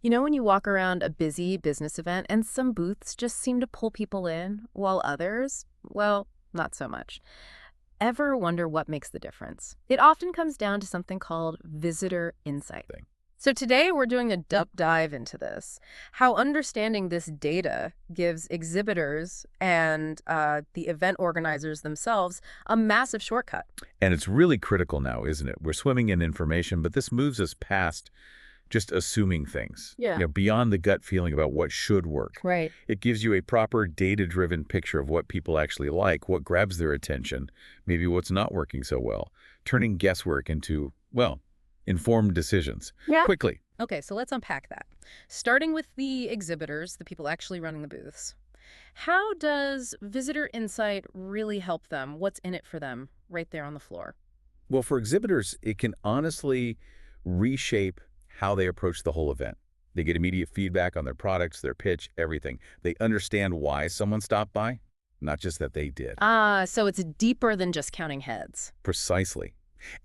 You know, when you walk around a busy business event and some booths just seem to pull people in, while others, well, not so much. Ever wonder what makes the difference? It often comes down to something called visitor insight. Thing. So today we're doing a deep dive into this, how understanding this data gives exhibitors and the event organizers themselves a massive shortcut. And it's really critical now, isn't it? We're swimming in information, but this moves us past just assuming things, Yeah. beyond the gut feeling about what should work. Right. It gives you a proper data-driven picture of what people actually like, what grabs their attention, maybe what's not working so well, turning guesswork into, well, informed decisions. Yeah. Quickly. Okay, so let's unpack that. Starting with the exhibitors, the people actually running the booths. How does visitor insight really help them? What's in it for them right there on the floor? Well, for exhibitors, it can honestly reshape how they approach the whole event. They get immediate feedback on their products, their pitch, everything. They understand why someone stopped by, not just that they did. Ah, so it's deeper than just counting heads. Precisely.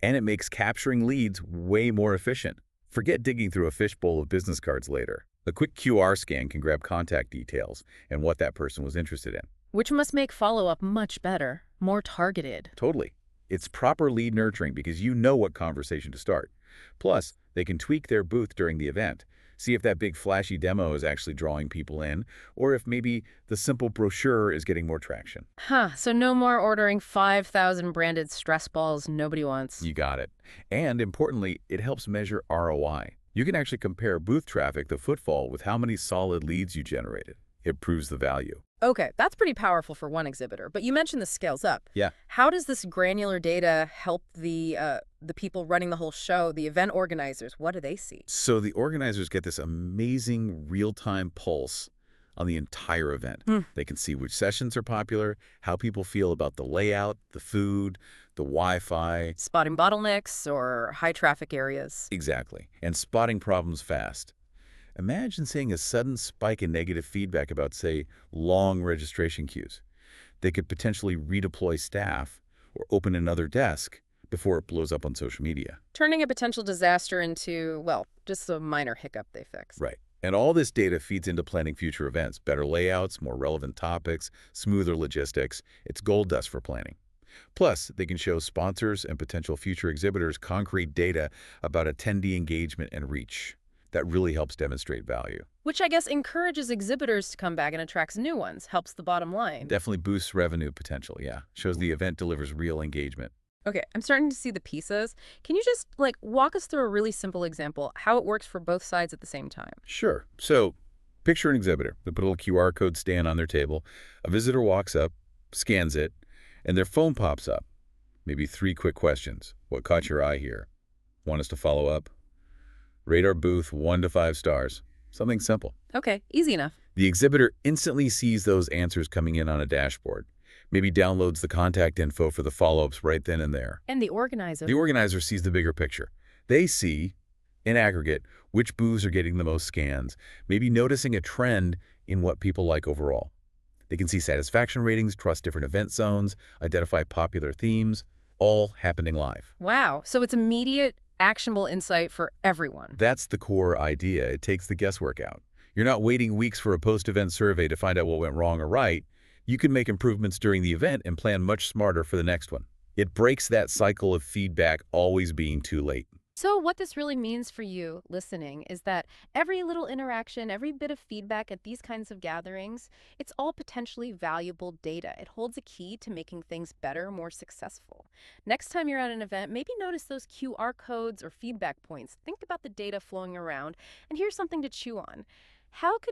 And it makes capturing leads way more efficient. Forget digging through a fishbowl of business cards later. A quick QR scan can grab contact details and what that person was interested in. Which must make follow-up much better, more targeted. Totally. It's proper lead nurturing because you know what conversation to start. Plus, they can tweak their booth during the event. See if that big flashy demo is actually drawing people in, or if maybe the simple brochure is getting more traction. Huh, so no more ordering 5,000 branded stress balls nobody wants. You got it. And importantly, it helps measure ROI. You can actually compare booth traffic, the footfall, with how many solid leads you generated. It proves the value. Okay, that's pretty powerful for one exhibitor, but you mentioned the scales up. Yeah. How does this granular data help the people running the whole show, the event organizers? What do they see? So the organizers get this amazing real-time pulse on the entire event. Hmm. They can see which sessions are popular, how people feel about the layout, the food, the Wi-Fi. Spotting bottlenecks or high traffic areas. Exactly. And spotting problems fast. Imagine seeing a sudden spike in negative feedback about, say, long registration queues. They could potentially redeploy staff or open another desk before it blows up on social media. Turning a potential disaster into, well, just a minor hiccup they fix. Right. And all this data feeds into planning future events, better layouts, more relevant topics, smoother logistics. It's gold dust for planning. Plus, they can show sponsors and potential future exhibitors concrete data about attendee engagement and reach. That really helps demonstrate value. Which I guess encourages exhibitors to come back and attracts new ones, helps the bottom line. Definitely boosts revenue potential, yeah. Shows the event delivers real engagement. Okay, I'm starting to see the pieces. Can you just, like, walk us through a really simple example, how it works for both sides at the same time? Sure. So, picture an exhibitor. They put a little QR code stand on their table. A visitor walks up, scans it, and their phone pops up. Maybe 3 quick questions. What caught your eye here? Want us to follow up? Rate our booth 1 to 5 stars. Something simple. Okay, easy enough. The exhibitor instantly sees those answers coming in on a dashboard. Maybe downloads the contact info for the follow-ups right then and there. And the organizer. The organizer sees the bigger picture. They see, in aggregate, which booths are getting the most scans, maybe noticing a trend in what people like overall. They can see satisfaction ratings, trust different event zones, identify popular themes, all happening live. Wow, so it's immediate, actionable insight for everyone. That's the core idea. It takes the guesswork out. You're not waiting weeks for a post-event survey to find out what went wrong or right. You can make improvements during the event and plan much smarter for the next one. It breaks that cycle of feedback always being too late. So what this really means for you listening is that every little interaction, every bit of feedback at these kinds of gatherings, it's all potentially valuable data. It holds a key to making things better, more successful. Next time you're at an event, maybe notice those QR codes or feedback points. Think about the data flowing around, and here's something to chew on. How could